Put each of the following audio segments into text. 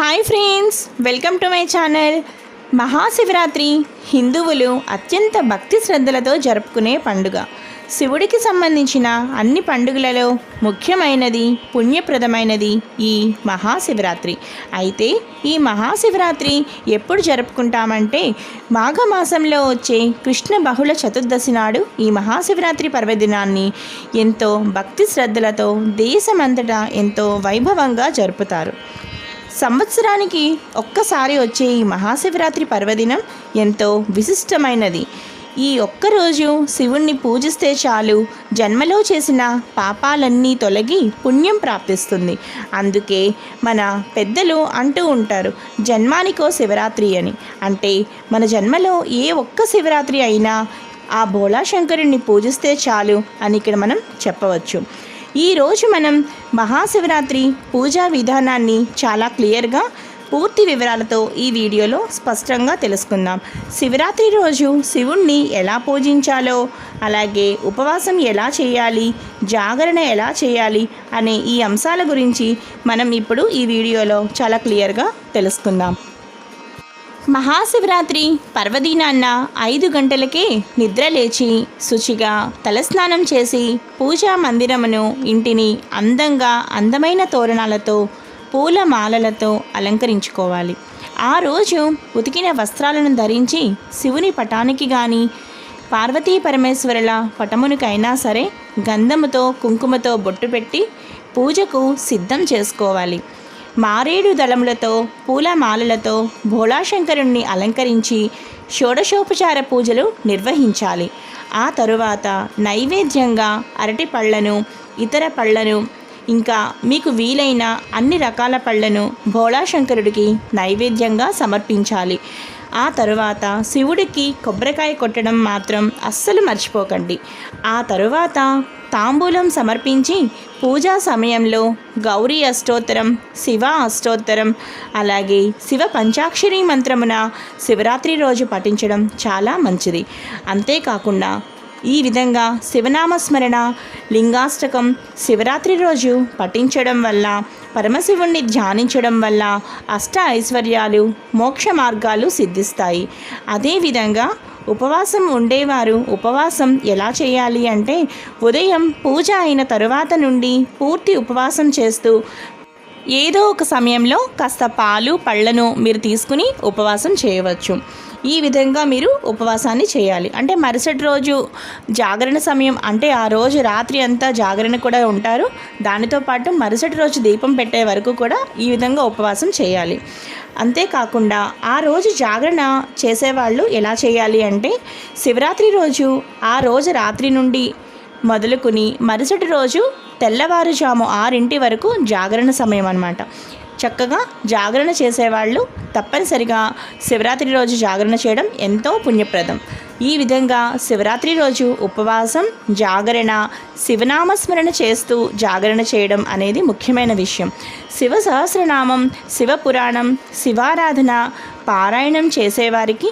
Hi friends, welcome to my channel. Mahashivratri హిందువులు అత్యంత భక్తి శ్రద్ధలతో జరుపుకునే పండుగ. శివుడికి సంబంధించిన అన్ని పండుగలలో ముఖ్యమైనది, పుణ్యప్రదమైనది ఈ మహాశివరాత్రి. అయితే ఈ మహాశివరాత్రి ఎప్పుడు జరుపుకుంటామంటే మాఘమాసంలో వచ్చే కృష్ణ బహుళ చతుర్దశి నాడు ఈ మహాశివరాత్రి పర్వదినాన్ని ఎంతో భక్తి శ్రద్ధలతో దేశమంతటా ఎంతో వైభవంగా జరుపుతారు. సంవత్సరానికి ఒక్కసారి వచ్చే ఈ మహాశివరాత్రి పర్వదినం ఎంతో విశిష్టమైనది. ఈ ఒక్కరోజు శివుణ్ణి పూజిస్తే చాలు జన్మలో చేసిన పాపాలన్నీ తొలగి పుణ్యం ప్రాప్తిస్తుంది. అందుకే మన పెద్దలు అంటూ ఉంటారు, జన్మానికో శివరాత్రి అని. అంటే మన జన్మలో ఏ ఒక్క శివరాత్రి అయినా ఆ భోళాశంకరుణ్ణి పూజిస్తే చాలు అని ఇక్కడ మనం చెప్పవచ్చు. ఈరోజు మనం మహాశివరాత్రి పూజా విధానాన్ని చాలా క్లియర్గా పూర్తి వివరాలతో ఈ వీడియోలో స్పష్టంగా తెలుసుకుందాం. శివరాత్రి రోజు శివుణ్ణి ఎలా పూజించాలో, అలాగే ఉపవాసం ఎలా చేయాలి, జాగరణ ఎలా చేయాలి అనే ఈ అంశాల గురించి మనం ఇప్పుడు ఈ వీడియోలో చాలా క్లియర్గా తెలుసుకుందాం. మహాశివరాత్రి పర్వదినాన్న 5 గంటలకే నిద్ర లేచి శుచిగా తలస్నానం చేసి పూజా మందిరమును, ఇంటిని అందమైన తోరణాలతో, పూల మాలలతో అలంకరించుకోవాలి. ఆ రోజు ఉతికిన వస్త్రాలను ధరించి శివుని పటానికి కానీ పార్వతీ పరమేశ్వరుల పటమునికైనా సరే గంధముతో కుంకుమతో బొట్టు పెట్టి పూజకు సిద్ధం చేసుకోవాలి. మారేడు దళములతో, పూలమాలలతో భోళాశంకరుణ్ణి అలంకరించి షోడశోపచార పూజలు నిర్వహించాలి. ఆ తరువాత నైవేద్యంగా అరటి పళ్ళను, ఇతర పళ్ళను, ఇంకా మీకు వీలైన అన్ని రకాల పళ్ళను భోళాశంకరుడికి నైవేద్యంగా సమర్పించాలి. ఆ తరువాత శివుడికి కొబ్బరికాయ కొట్టడం మాత్రం అస్సలు మర్చిపోకండి. ఆ తరువాత తాంబూలం సమర్పించి పూజా సమయంలో గౌరీ అష్టోత్తరం, శివ అష్టోత్తరం, అలాగే శివ పంచాక్షరి మంత్రమున శివరాత్రి రోజు పఠించడం చాలా మంచిది. అంతేకాకుండా ఈ విధంగా శివనామస్మరణ, లింగాష్టకం శివరాత్రి రోజు పఠించడం వల్ల, పరమశివుణ్ణి ధ్యానించడం వల్ల అష్ట ఐశ్వర్యాలు, మోక్ష మార్గాలు సిద్ధిస్తాయి. అదేవిధంగా ఉపవాసం ఉండేవారు ఉపవాసం ఎలా చేయాలి అంటే ఉదయం పూజ అయిన తరువాత నుండి పూర్తి ఉపవాసం చేస్తూ ఏదో ఒక సమయంలో కాస్త పాలు, పళ్ళను మీరు తీసుకుని ఉపవాసం చేయవచ్చు. ఈ విధంగా మీరు ఉపవాసాన్ని చేయాలి. అంటే మరుసటి రోజు జాగరణ సమయం, అంటే ఆ రోజు రాత్రి అంతా జాగరణ కూడా ఉంటారు. దానితో పాటు మరుసటి రోజు దీపం పెట్టే వరకు కూడా ఈ విధంగా ఉపవాసం చేయాలి. అంతేకాకుండా ఆ రోజు జాగరణ చేసేవాళ్ళు ఎలా చేయాలి అంటే శివరాత్రి రోజు ఆ రోజు రాత్రి నుండి మొదలుకొని మరుసటి రోజు తెల్లవారుజాము 6 వరకు జాగరణ సమయం అన్నమాట. చక్కగా జాగరణ చేసేవాళ్ళు తప్పనిసరిగా శివరాత్రి రోజు జాగరణ చేయడం ఎంతో పుణ్యప్రదం. ఈ విధంగా శివరాత్రి రోజు ఉపవాసం, జాగరణ, శివనామస్మరణ చేస్తూ జాగరణ చేయడం అనేది ముఖ్యమైన విషయం. శివ సహస్రనామం, శివ పురాణం, శివారాధన పారాయణం చేసేవారికి,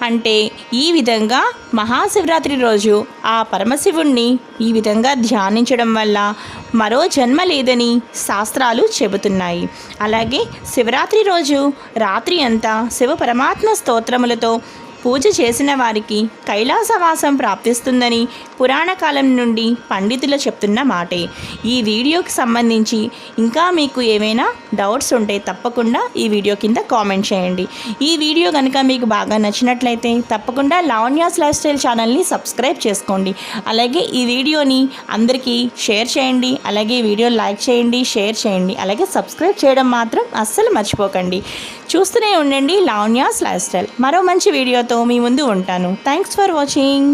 అంటే ఈ విధంగా మహాశివరాత్రి రోజు ఆ పరమశివుణ్ణి ఈ విధంగా ధ్యానించడం వల్ల మరో జన్మ లేదని శాస్త్రాలు చెబుతున్నాయి. అలాగే శివరాత్రి రోజు రాత్రి అంతా శివ పరమాత్మ స్తోత్రములతో పూజ చేసిన వారికి కైలాసవాసం ప్రాప్తిస్తుందని పురాణ కాలం నుండి పండితులు చెప్తున్న మాటే. ఈ వీడియోకి సంబంధించి ఇంకా మీకు ఏమైనా డౌట్స్ ఉంటే తప్పకుండా ఈ వీడియో కింద కామెంట్ చేయండి. ఈ వీడియో కనుక మీకు బాగా నచ్చినట్లయితే తప్పకుండా లావణ్యాస్ లైఫ్ స్టైల్ ఛానల్ని సబ్స్క్రైబ్ చేసుకోండి. అలాగే ఈ వీడియోని అందరికీ షేర్ చేయండి. అలాగే ఈ వీడియో లైక్ చేయండి, షేర్ చేయండి. అలాగే సబ్స్క్రైబ్ చేయడం మాత్రం అస్సలు మర్చిపోకండి. చూస్తూనే ఉండండి లావణ్యాస్ లైఫ్ స్టైల్. మరో మంచి వీడియోతో మీ ముందు ఉంటాను. Thanks for watching.